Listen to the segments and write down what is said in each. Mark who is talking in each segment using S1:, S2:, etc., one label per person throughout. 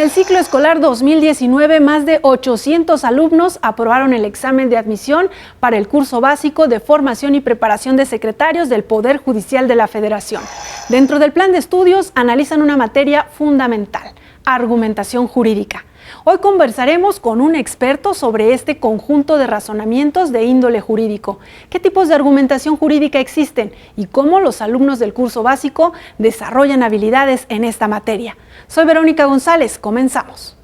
S1: el ciclo escolar 2019, más de 800 alumnos aprobaron el examen de admisión para el curso básico de formación y preparación de secretarios del Poder Judicial de la Federación. Dentro del plan de estudios analizan una materia fundamental: argumentación jurídica. Hoy conversaremos con un experto sobre este conjunto de razonamientos de índole jurídico. ¿Qué tipos de argumentación jurídica existen y cómo los alumnos del curso básico desarrollan habilidades en esta materia? Soy Verónica González, comenzamos.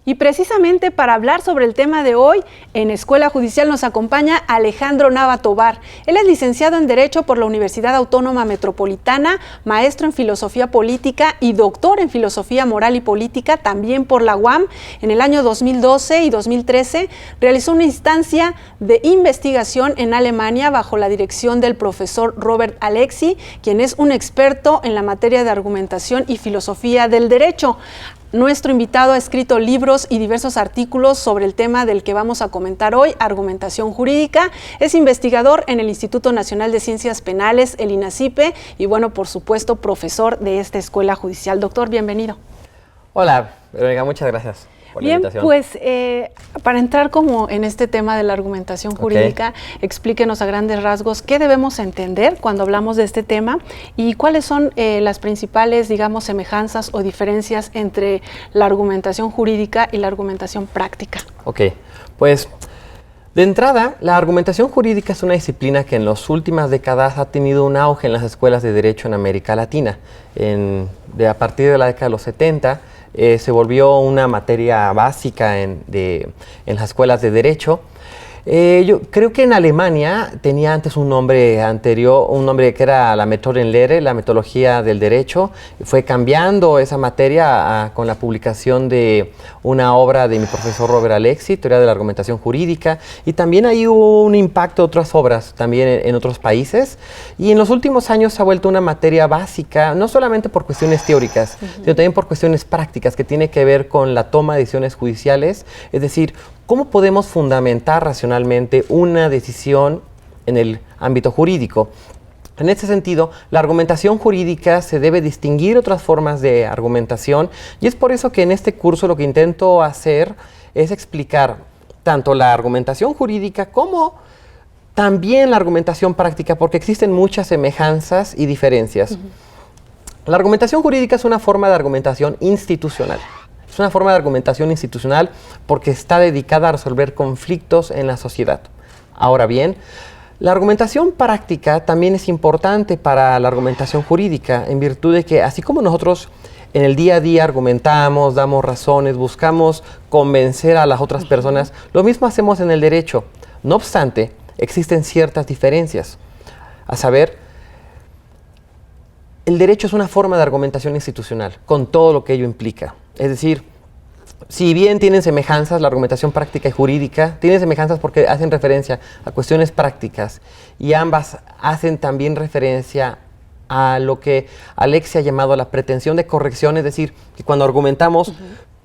S1: Y precisamente para hablar sobre el tema de hoy, en Escuela Judicial nos acompaña Alejandro Nava Tobar. Él es licenciado en Derecho por la Universidad Autónoma Metropolitana, maestro en Filosofía Política y doctor en Filosofía Moral y Política, también por la UAM. En el año 2012 y 2013 realizó una instancia de investigación en Alemania bajo la dirección del profesor Robert Alexy, quien es un experto en la materia de argumentación y filosofía del derecho. Nuestro invitado ha escrito libros y diversos artículos sobre el tema del que vamos a comentar hoy, argumentación jurídica. Es investigador en el Instituto Nacional de Ciencias Penales, el INACIPE, y bueno, por supuesto, profesor de esta escuela judicial. Doctor, bienvenido.
S2: Hola, Verónica, muchas gracias por la invitación.
S1: Pues para entrar como en este tema de la argumentación jurídica, explíquenos a grandes rasgos qué debemos entender cuando hablamos de este tema y cuáles son las principales, digamos, semejanzas o diferencias entre la argumentación jurídica y la argumentación práctica.
S2: Ok, pues de entrada, la argumentación jurídica es una disciplina que en las últimas décadas ha tenido un auge en las escuelas de derecho en América Latina. A partir de la década de los 70, se volvió una materia básica en las escuelas de derecho. Yo creo que en Alemania tenía antes un nombre anterior, un nombre que era la Methodenlehre, la metodología del derecho. Fue cambiando esa materia con la publicación de una obra de mi profesor Robert Alexy, Teoría de la Argumentación Jurídica, y también ahí hubo un impacto de otras obras también en otros países. Y en los últimos años se ha vuelto una materia básica, no solamente por cuestiones teóricas, sino también por cuestiones prácticas que tiene que ver con la toma de decisiones judiciales, es decir, ¿cómo podemos fundamentar racionalmente una decisión en el ámbito jurídico? En este sentido, la argumentación jurídica se debe distinguir de otras formas de argumentación, y es por eso que en este curso lo que intento hacer es explicar tanto la argumentación jurídica como también la argumentación práctica, porque existen muchas semejanzas y diferencias. La argumentación jurídica es una forma de argumentación institucional. Es una forma de argumentación institucional porque está dedicada a resolver conflictos en la sociedad. Ahora bien, la argumentación práctica también es importante para la argumentación jurídica, en virtud de que así como nosotros en el día a día argumentamos, damos razones, buscamos convencer a las otras personas, lo mismo hacemos en el derecho. No obstante, existen ciertas diferencias. A saber, el derecho es una forma de argumentación institucional, con todo lo que ello implica. Es decir, si bien tienen semejanzas, la argumentación práctica y jurídica, tienen semejanzas porque hacen referencia a cuestiones prácticas y ambas hacen también referencia a lo que Alexy ha llamado la pretensión de corrección, es decir, que cuando argumentamos,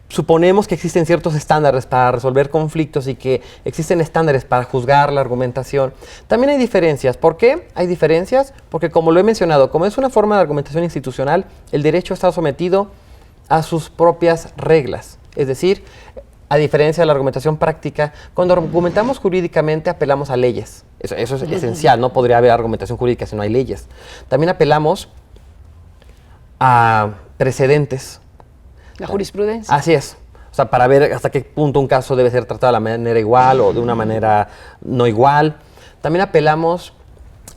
S2: suponemos que existen ciertos estándares para resolver conflictos y que existen estándares para juzgar la argumentación. También hay diferencias. ¿Por qué hay diferencias? Porque, como lo he mencionado, como es una forma de argumentación institucional, el derecho está sometido a sus propias reglas. Es decir, a diferencia de la argumentación práctica, cuando argumentamos jurídicamente apelamos a leyes. Eso es esencial, no podría haber argumentación jurídica si no hay leyes. También apelamos a precedentes.
S1: La jurisprudencia.
S2: Así es. O sea, para ver hasta qué punto un caso debe ser tratado de la manera igual o de una manera no igual. También apelamos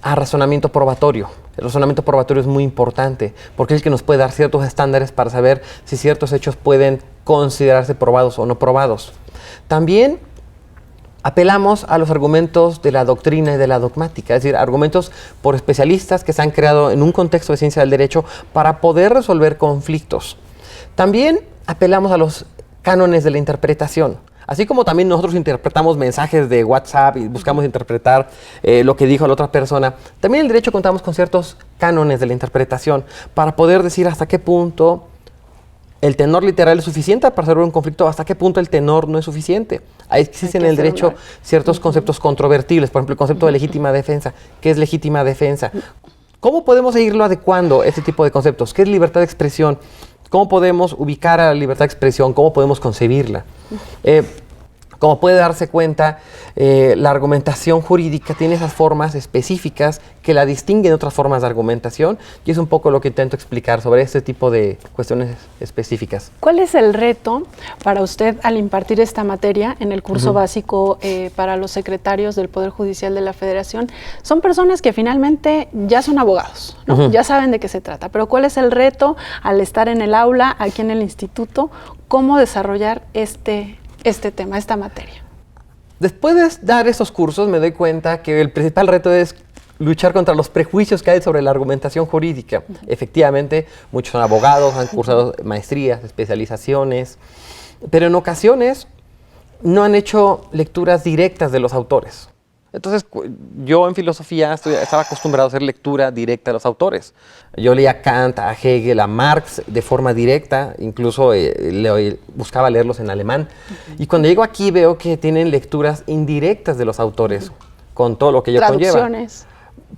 S2: a razonamiento probatorio. El razonamiento probatorio es muy importante porque es el que nos puede dar ciertos estándares para saber si ciertos hechos pueden considerarse probados o no probados. También apelamos a los argumentos de la doctrina y de la dogmática, es decir, argumentos por especialistas que se han creado en un contexto de ciencia del derecho para poder resolver conflictos. También apelamos a los cánones de la interpretación. Así como también nosotros interpretamos mensajes de WhatsApp y buscamos interpretar lo que dijo la otra persona, también en el derecho contamos con ciertos cánones de la interpretación para poder decir hasta qué punto ¿El tenor literal es suficiente para resolver un conflicto? ¿Hasta qué punto el tenor no es suficiente? Ahí existen en el derecho ciertos conceptos controvertibles. Por ejemplo, el concepto de legítima defensa. ¿Qué es legítima defensa? ¿Cómo podemos seguirlo adecuando este tipo de conceptos? ¿Qué es libertad de expresión? ¿Cómo podemos ubicar a la libertad de expresión? ¿Cómo podemos concebirla? Como puede darse cuenta, la argumentación jurídica tiene esas formas específicas que la distinguen de otras formas de argumentación, y es un poco lo que intento explicar sobre este tipo de cuestiones específicas.
S1: ¿Cuál es el reto para usted al impartir esta materia en el curso básico para los secretarios del Poder Judicial de la Federación? Son personas que finalmente ya son abogados, ¿no? Ya saben de qué se trata, pero ¿cuál es el reto al estar en el aula, aquí en el instituto? ¿Cómo desarrollar este tema, esta materia?
S2: Después de dar esos cursos me doy cuenta que el principal reto es luchar contra los prejuicios que hay sobre la argumentación jurídica. Efectivamente, muchos son abogados, han cursado maestrías, especializaciones, pero en ocasiones no han hecho lecturas directas de los autores. Entonces, yo en filosofía estaba acostumbrado a hacer lectura directa de los autores. Yo leía a Kant, a Hegel, a Marx de forma directa, incluso buscaba leerlos en alemán. Y cuando llego aquí veo que tienen lecturas indirectas de los autores, con todo lo que ello conlleva.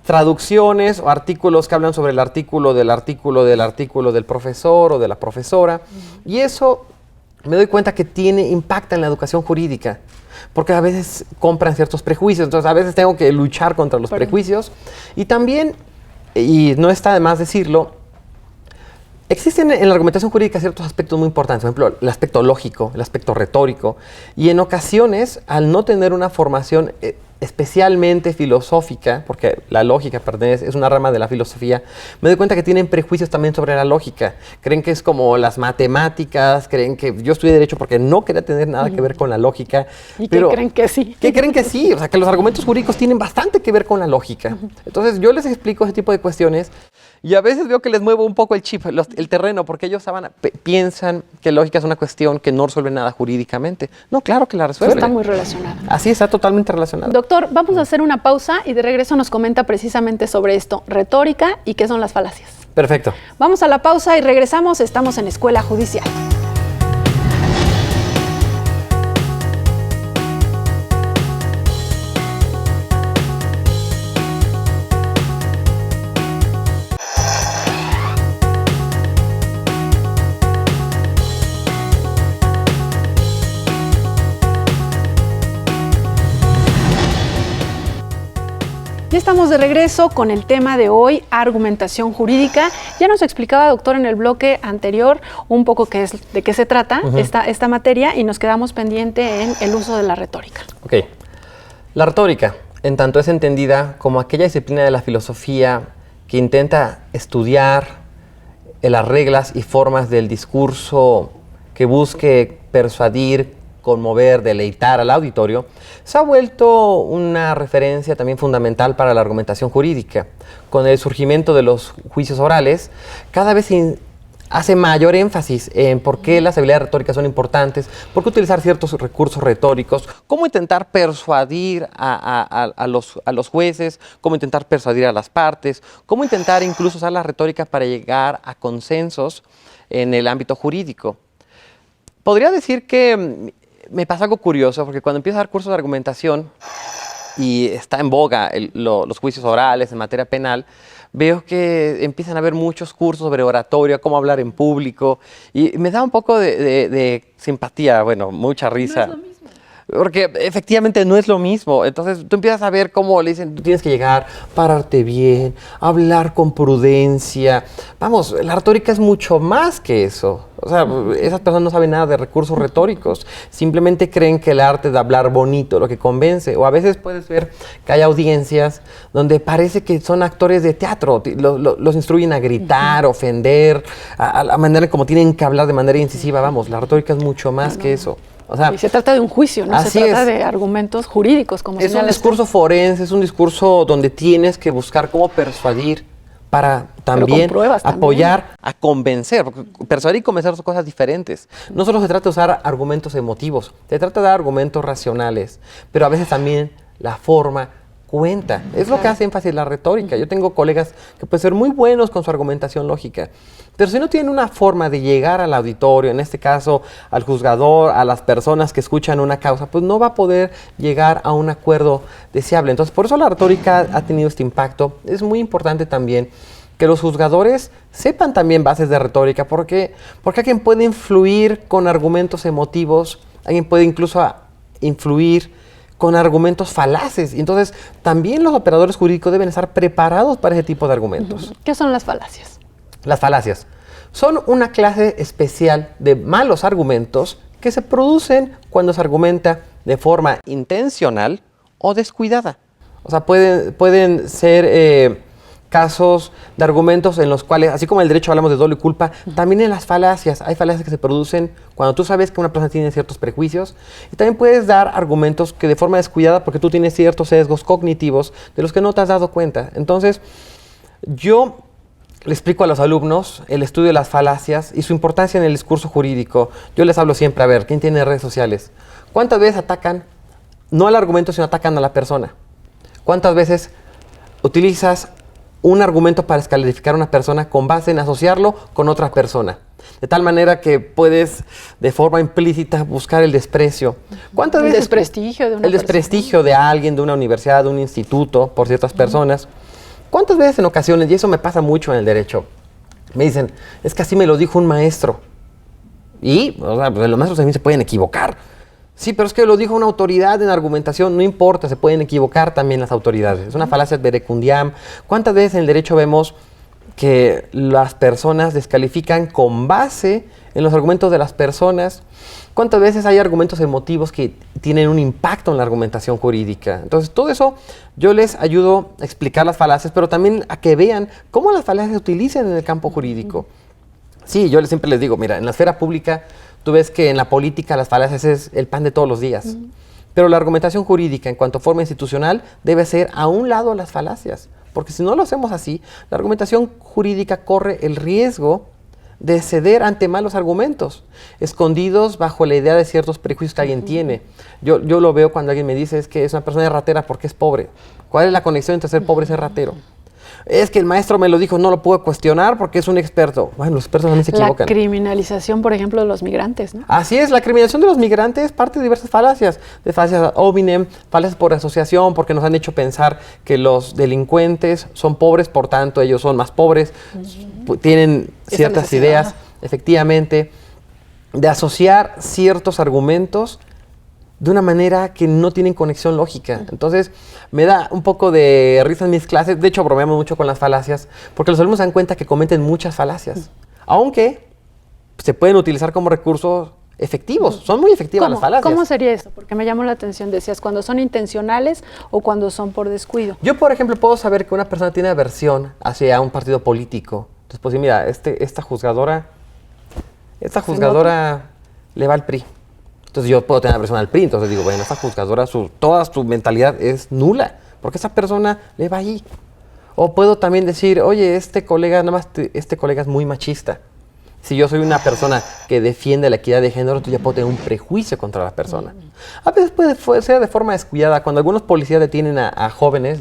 S2: Traducciones o artículos que hablan sobre el artículo del profesor o de la profesora. Y eso me doy cuenta que impacta en la educación jurídica, porque a veces compran ciertos prejuicios. Entonces a veces tengo que luchar contra los prejuicios. Y también, y no está de más decirlo, existen en la argumentación jurídica ciertos aspectos muy importantes. Por ejemplo, el aspecto lógico, el aspecto retórico. Y en ocasiones, al no tener una formación especialmente filosófica, porque la lógica es una rama de la filosofía, me doy cuenta que tienen prejuicios también sobre la lógica. Creen que es como las matemáticas, creen que yo estudié Derecho porque no quería tener nada que ver con la lógica.
S1: ¿Y pero que creen que sí?
S2: Que creen que sí, o sea, que los argumentos jurídicos tienen bastante que ver con la lógica. Entonces yo les explico ese tipo de cuestiones y a veces veo que les muevo un poco el chip, el terreno, porque ellos piensan que lógica es una cuestión que no resuelve nada jurídicamente. No, claro que la resuelve.
S1: Está muy relacionado.
S2: Así está totalmente relacionado.
S1: Doctor, vamos a hacer una pausa y de regreso nos comenta precisamente sobre esto, retórica y qué son las falacias.
S2: Perfecto. Vamos
S1: a la pausa y regresamos. Estamos en Escuela Judicial. Ya estamos de regreso con el tema de hoy, argumentación jurídica. Ya nos explicaba, doctor, en el bloque anterior un poco de qué se trata esta materia, y nos quedamos pendiente en el uso de la retórica.
S2: Ok. La retórica, en tanto es entendida como aquella disciplina de la filosofía que intenta estudiar las reglas y formas del discurso que busque persuadir, conmover, deleitar al auditorio, se ha vuelto una referencia también fundamental para la argumentación jurídica. Con el surgimiento de los juicios orales, cada vez se hace mayor énfasis en por qué las habilidades retóricas son importantes, por qué utilizar ciertos recursos retóricos, cómo intentar persuadir a los jueces, cómo intentar persuadir a las partes, cómo intentar incluso usar la retórica para llegar a consensos en el ámbito jurídico. Podría decir que me pasa algo curioso, porque cuando empiezo a dar cursos de argumentación y está en boga los juicios orales en materia penal, veo que empiezan a haber muchos cursos sobre oratoria, cómo hablar en público, y me da un poco de simpatía, bueno, mucha risa. No es lo mismo. Porque efectivamente no es lo mismo. Entonces tú empiezas a ver cómo le dicen, tú tienes que llegar, pararte bien, hablar con prudencia. Vamos, la retórica es mucho más que eso. O sea, esas personas no saben nada de recursos retóricos. Simplemente creen que el arte de hablar bonito lo que convence. O a veces puedes ver que hay audiencias donde parece que son actores de teatro. Los instruyen a gritar, ofender, a la manera como tienen que hablar de manera incisiva. Vamos, la retórica es mucho más que eso. O sea,
S1: y se trata de un juicio, no se trata de argumentos jurídicos. Como
S2: es un discurso forense, es un discurso donde tienes que buscar cómo persuadir para también apoyar, a convencer. Porque persuadir y convencer son cosas diferentes. No solo se trata de usar argumentos emotivos, se trata de dar argumentos racionales, pero a veces también la forma, cuenta. Es lo que hace énfasis la retórica. Yo tengo colegas que pueden ser muy buenos con su argumentación lógica, pero si no tienen una forma de llegar al auditorio, en este caso al juzgador, a las personas que escuchan una causa, pues no va a poder llegar a un acuerdo deseable. Entonces, por eso la retórica ha tenido este impacto. Es muy importante también que los juzgadores sepan también bases de retórica, porque alguien puede influir con argumentos emotivos, alguien puede incluso influir con argumentos falaces. Entonces, también los operadores jurídicos deben estar preparados para ese tipo de argumentos.
S1: ¿Qué son las falacias?
S2: Las falacias son una clase especial de malos argumentos que se producen cuando se argumenta de forma intencional o descuidada. O sea, pueden ser casos de argumentos en los cuales, así como en el derecho hablamos de dolo y culpa, también en las falacias. Hay falacias que se producen cuando tú sabes que una persona tiene ciertos prejuicios, y también puedes dar argumentos que de forma descuidada, porque tú tienes ciertos sesgos cognitivos de los que no te has dado cuenta. Entonces, yo le explico a los alumnos el estudio de las falacias y su importancia en el discurso jurídico. Yo les hablo siempre, a ver, ¿quién tiene redes sociales? ¿Cuántas veces atacan, no al argumento, sino atacan a la persona? ¿Cuántas veces utilizas un argumento para descalificar a una persona con base en asociarlo con otra persona? De tal manera que puedes, de forma implícita, buscar el desprecio. ¿Cuántas veces?
S1: El desprestigio de una
S2: El desprestigio de alguien, de una universidad, de un instituto, por ciertas personas. ¿Cuántas veces en ocasiones, y eso me pasa mucho en el derecho, me dicen, es que así me lo dijo un maestro? Y, o sea, pues los maestros también se pueden equivocar. Sí, pero es que lo dijo una autoridad en argumentación, no importa, se pueden equivocar también las autoridades. Es una falacia verecundiam. ¿Cuántas veces en el derecho vemos que las personas descalifican con base en los argumentos de las personas? ¿Cuántas veces hay argumentos emotivos que tienen un impacto en la argumentación jurídica? Entonces, todo eso yo les ayudo a explicar las falacias, pero también a que vean cómo las falacias se utilizan en el campo jurídico. Sí, yo siempre les digo, mira, en la esfera pública, tú ves que en la política las falacias es el pan de todos los días. Pero la argumentación jurídica en cuanto a forma institucional debe ser a un lado las falacias. Porque si no lo hacemos así, la argumentación jurídica corre el riesgo de ceder ante malos argumentos, escondidos bajo la idea de ciertos prejuicios que alguien tiene. Yo lo veo cuando alguien me dice, es que es una persona ratera porque es pobre. ¿Cuál es la conexión entre ser pobre y ser ratero? Es que el maestro me lo dijo, no lo puedo cuestionar porque es un experto. Bueno, los expertos también se equivocan.
S1: La criminalización, por ejemplo, de los migrantes, ¿no?
S2: Así es, la criminalización de los migrantes es parte de diversas falacias. De falacias ad hominem, falacias por asociación, porque nos han hecho pensar que los delincuentes son pobres, por tanto ellos son más pobres, tienen ciertas ideas, efectivamente, de asociar ciertos argumentos de una manera que no tienen conexión lógica. Entonces, me da un poco de risa en mis clases. De hecho, bromeamos mucho con las falacias, porque los alumnos se dan cuenta que cometen muchas falacias, aunque se pueden utilizar como recursos efectivos. Son muy efectivas las falacias.
S1: ¿Cómo sería eso? Porque me llamó la atención, decías, cuando son intencionales o cuando son por descuido.
S2: Yo, por ejemplo, puedo saber que una persona tiene aversión hacia un partido político. Entonces, pues, mira, esta juzgadora le va al PRI. Entonces yo puedo tener aversión al PRI, entonces digo, bueno, esta juzgadora, toda su mentalidad es nula, porque esa persona le va allí. O puedo también decir, oye, este colega es muy machista. Si yo soy una persona que defiende la equidad de género, entonces ya puedo tener un prejuicio contra la persona. A veces puede ser de forma descuidada, cuando algunos policías detienen a jóvenes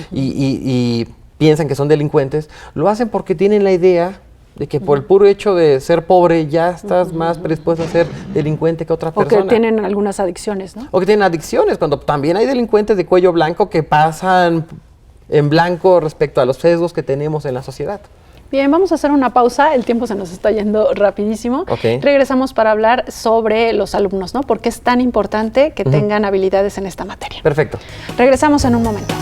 S2: y piensan que son delincuentes, lo hacen porque tienen la idea de que por el puro hecho de ser pobre ya estás más predispuesto a ser delincuente que otra persona.
S1: O que tienen algunas adicciones, ¿no?
S2: O que tienen adicciones, cuando también hay delincuentes de cuello blanco que pasan en blanco respecto a los sesgos que tenemos en la sociedad.
S1: Bien, vamos a hacer una pausa, el tiempo se nos está yendo rapidísimo.
S2: Okay.
S1: Regresamos para hablar sobre los alumnos, ¿no? Porque es tan importante que tengan habilidades en esta materia.
S2: Perfecto.
S1: Regresamos en un momento.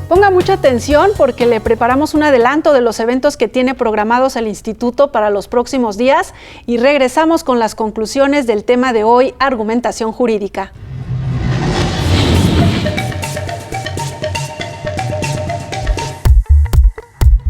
S1: Ponga mucha atención porque le preparamos un adelanto de los eventos que tiene programados el Instituto para los próximos días y regresamos con las conclusiones del tema de hoy, argumentación jurídica.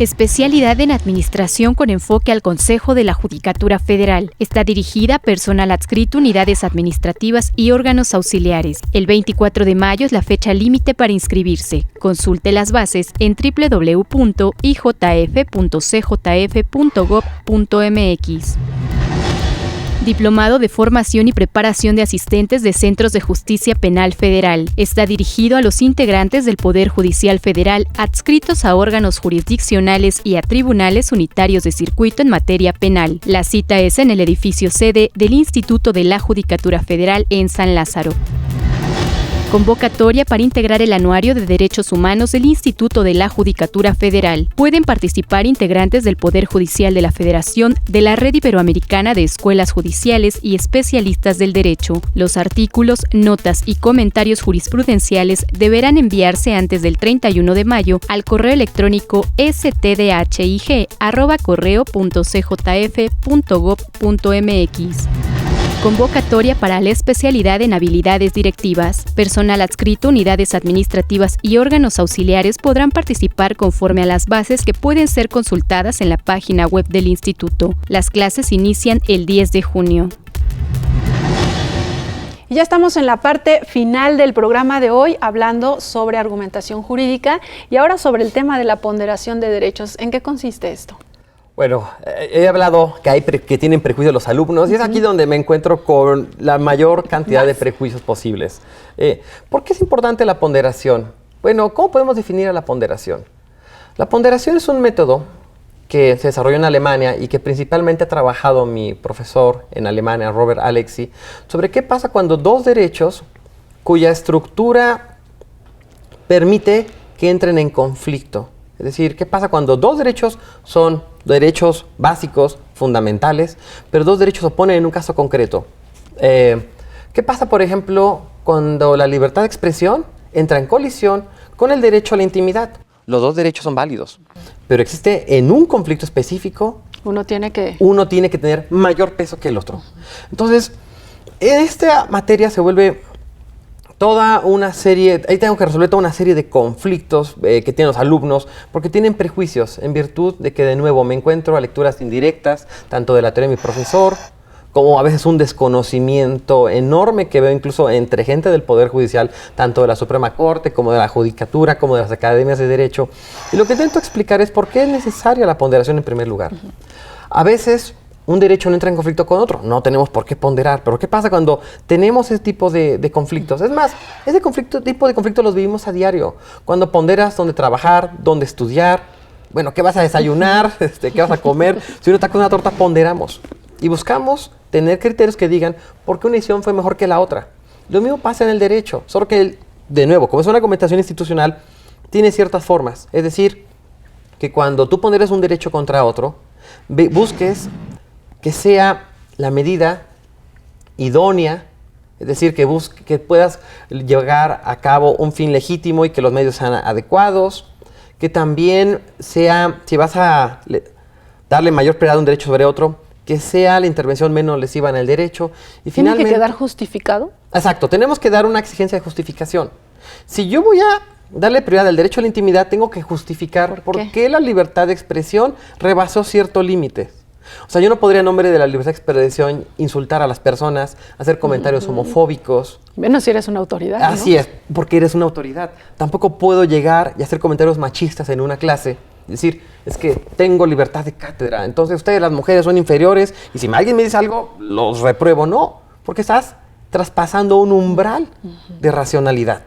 S3: Especialidad en Administración con enfoque al Consejo de la Judicatura Federal. Está dirigida a personal adscrito, unidades administrativas y órganos auxiliares. El 24 de mayo es la fecha límite para inscribirse. Consulte las bases en www.ijf.cjf.gov.mx. Diplomado de Formación y Preparación de Asistentes de Centros de Justicia Penal Federal. Está dirigido a los integrantes del Poder Judicial Federal adscritos a órganos jurisdiccionales y a tribunales unitarios de circuito en materia penal. La cita es en el edificio sede del Instituto de la Judicatura Federal en San Lázaro. Convocatoria para integrar el Anuario de Derechos Humanos del Instituto de la Judicatura Federal. Pueden participar integrantes del Poder Judicial de la Federación, de la Red Iberoamericana de Escuelas Judiciales y especialistas del derecho. Los artículos, notas y comentarios jurisprudenciales deberán enviarse antes del 31 de mayo al correo electrónico stdhig@correo.cjf.gov.mx. Convocatoria para la especialidad en habilidades directivas. Personal adscrito, unidades administrativas y órganos auxiliares podrán participar conforme a las bases que pueden ser consultadas en la página web del instituto. Las clases inician el 10 de junio.
S1: Y ya estamos en la parte final del programa de hoy hablando sobre argumentación jurídica y ahora sobre el tema de la ponderación de derechos. ¿En qué consiste esto?
S2: Bueno, he hablado que tienen prejuicios los alumnos y es aquí donde me encuentro con la mayor cantidad de prejuicios posibles. ¿Por qué es importante la ponderación? Bueno, ¿cómo podemos definir a la ponderación? La ponderación es un método que se desarrolló en Alemania y que principalmente ha trabajado mi profesor en Alemania, Robert Alexy, sobre qué pasa cuando dos derechos cuya estructura permite que entren en conflicto. Es decir, ¿qué pasa cuando dos derechos son derechos básicos, fundamentales, pero dos derechos se oponen en un caso concreto? ¿Qué pasa, por ejemplo, cuando la libertad de expresión entra en colisión con el derecho a la intimidad? Los dos derechos son válidos, pero existe en un conflicto específico, uno tiene que tener mayor peso que el otro. Entonces, en esta materia se vuelve toda una serie, ahí tengo que resolver toda una serie de conflictos que tienen los alumnos, porque tienen prejuicios en virtud de que, de nuevo, me encuentro a lecturas indirectas, tanto de la teoría de mi profesor, como a veces un desconocimiento enorme que veo incluso entre gente del Poder Judicial, tanto de la Suprema Corte, como de la Judicatura, como de las academias de Derecho. Y lo que intento explicar es por qué es necesaria la ponderación en primer lugar. A veces un derecho no entra en conflicto con otro, no tenemos por qué ponderar, pero ¿qué pasa cuando tenemos ese tipo de conflictos? Es más, ese tipo de conflictos los vivimos a diario. Cuando ponderas dónde trabajar, dónde estudiar, bueno, ¿qué vas a desayunar? ¿Qué vas a comer? Si uno está con una torta, ponderamos. Y buscamos tener criterios que digan por qué una decisión fue mejor que la otra. Lo mismo pasa en el derecho, solo que, de nuevo, como es una argumentación institucional, tiene ciertas formas. Es decir, que cuando tú ponderes un derecho contra otro, busques que sea la medida idónea, es decir, que puedas llevar a cabo un fin legítimo y que los medios sean adecuados, que también sea, si vas a darle mayor prioridad a un derecho sobre otro, que sea la intervención menos lesiva en el derecho. Y
S1: ¿Tiene que quedar justificado?
S2: Exacto, tenemos que dar una exigencia de justificación. Si yo voy a darle prioridad al derecho a la intimidad, tengo que justificar por qué la libertad de expresión rebasó cierto límite. O sea, yo no podría, en nombre de la libertad de expresión, insultar a las personas, hacer comentarios homofóbicos.
S1: Menos si eres una autoridad, ¿no?
S2: Así es, porque eres una autoridad. Tampoco puedo llegar y hacer comentarios machistas en una clase. Decir, es que tengo libertad de cátedra, entonces ustedes, las mujeres, son inferiores, y si alguien me dice algo, los repruebo. No, porque estás traspasando un umbral de racionalidad,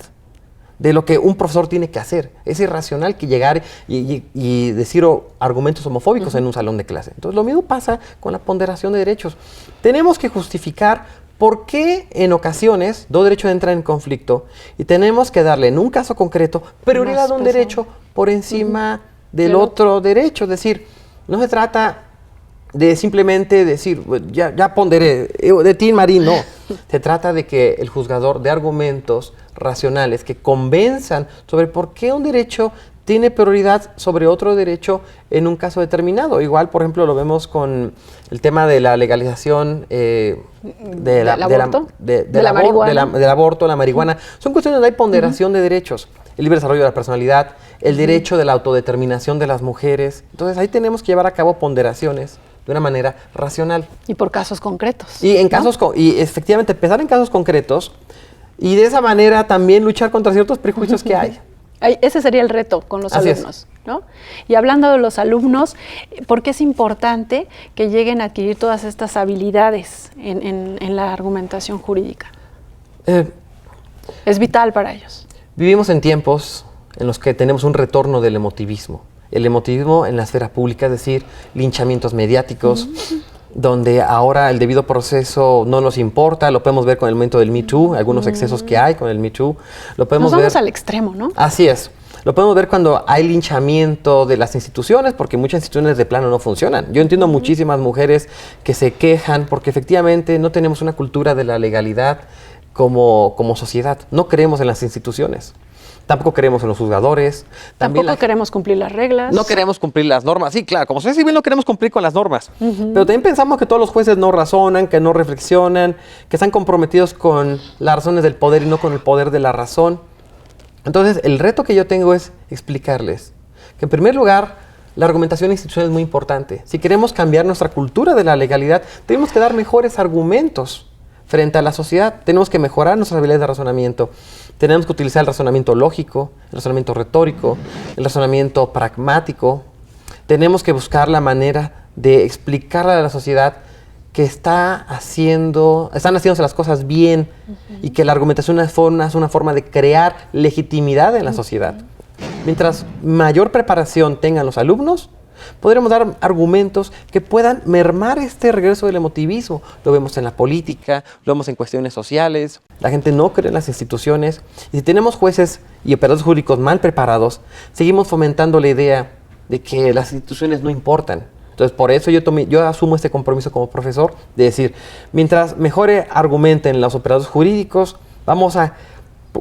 S2: de lo que un profesor tiene que hacer. Es irracional que llegar y decir argumentos homofóbicos en un salón de clase. Entonces, lo mismo pasa con la ponderación de derechos. Tenemos que justificar por qué en ocasiones dos derechos entran en conflicto y tenemos que darle, en un caso concreto, prioridad a un derecho por encima del otro derecho. Es decir, no se trata de simplemente decir, ya ponderé, de ti, Marín, no. Se trata de que el juzgador dé argumentos racionales que convenzan sobre por qué un derecho tiene prioridad sobre otro derecho en un caso determinado. Igual, por ejemplo, lo vemos con el tema de la legalización del aborto, la marihuana. Son cuestiones donde hay ponderación de derechos. El libre desarrollo de la personalidad, el derecho de la autodeterminación de las mujeres. Entonces ahí tenemos que llevar a cabo ponderaciones de una manera racional.
S1: Y por casos concretos.
S2: Y en casos, y efectivamente empezar en casos concretos y de esa manera también luchar contra ciertos prejuicios que hay.
S1: Ese sería el reto con los alumnos, ¿no? Y hablando de los alumnos, ¿por qué es importante que lleguen a adquirir todas estas habilidades en la argumentación jurídica? Es vital para ellos.
S2: Vivimos en tiempos en los que tenemos un retorno del emotivismo. El emotivismo en la esfera pública, es decir, linchamientos mediáticos, donde ahora el debido proceso no nos importa, lo podemos ver con el momento del Me Too, algunos excesos que hay con el Me Too, lo podemos ver.
S1: Nos vamos al extremo, ¿no?
S2: Así es. Lo podemos ver cuando hay linchamiento de las instituciones, porque muchas instituciones de plano no funcionan. Yo entiendo muchísimas mujeres que se quejan porque efectivamente no tenemos una cultura de la legalidad como sociedad. No creemos en las instituciones. Tampoco creemos en los juzgadores.
S1: Tampoco queremos cumplir las reglas.
S2: No queremos cumplir las normas. Sí, claro, como sociedad civil no queremos cumplir con las normas. Pero también pensamos que todos los jueces no razonan, que no reflexionan, que están comprometidos con las razones del poder y no con el poder de la razón. Entonces, el reto que yo tengo es explicarles que, en primer lugar, la argumentación institucional es muy importante. Si queremos cambiar nuestra cultura de la legalidad, tenemos que dar mejores argumentos frente a la sociedad. Tenemos que mejorar nuestras habilidades de razonamiento. Tenemos que utilizar el razonamiento lógico, el razonamiento retórico, el razonamiento pragmático. Tenemos que buscar la manera de explicarle a la sociedad que están haciéndose las cosas bien y que la argumentación es una forma de crear legitimidad en la sociedad. Mientras mayor preparación tengan los alumnos, podremos dar argumentos que puedan mermar este regreso del emotivismo. Lo vemos en la política, lo vemos en cuestiones sociales. La gente no cree en las instituciones. Y si tenemos jueces y operadores jurídicos mal preparados, seguimos fomentando la idea de que las instituciones no importan. Entonces, por eso yo asumo este compromiso como profesor de decir, mientras mejor argumenten los operadores jurídicos, vamos a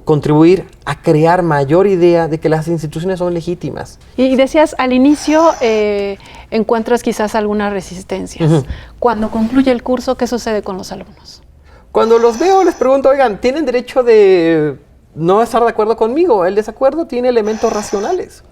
S2: contribuir a crear mayor idea de que las instituciones son legítimas.
S1: Y decías al inicio, encuentras quizás algunas resistencias. Cuando concluye el curso, ¿qué sucede con los alumnos?
S2: Cuando los veo, les pregunto, oigan, ¿tienen derecho de no estar de acuerdo conmigo? El desacuerdo tiene elementos racionales.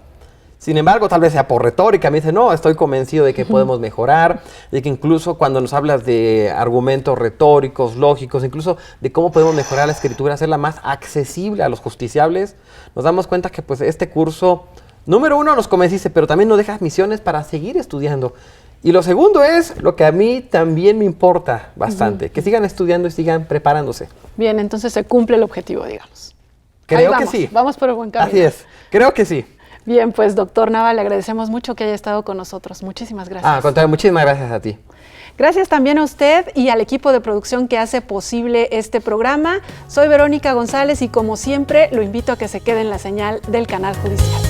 S2: Sin embargo, tal vez sea por retórica, me dicen, no, estoy convencido de que podemos mejorar, de que incluso cuando nos hablas de argumentos retóricos, lógicos, incluso de cómo podemos mejorar la escritura, hacerla más accesible a los justiciables, nos damos cuenta que pues este curso, número uno, nos convenciste, pero también nos deja misiones para seguir estudiando. Y lo segundo es lo que a mí también me importa bastante, que sigan estudiando y sigan preparándose.
S1: Bien, entonces se cumple el objetivo, digamos.
S2: Creo que sí.
S1: Vamos por el buen camino.
S2: Así es, creo que sí.
S1: Bien, pues doctor Nava, le agradecemos mucho que haya estado con nosotros. Muchísimas gracias.
S2: Al contrario, muchísimas gracias a ti.
S1: Gracias también a usted y al equipo de producción que hace posible este programa. Soy Verónica González y como siempre lo invito a que se quede en la señal del Canal Judicial.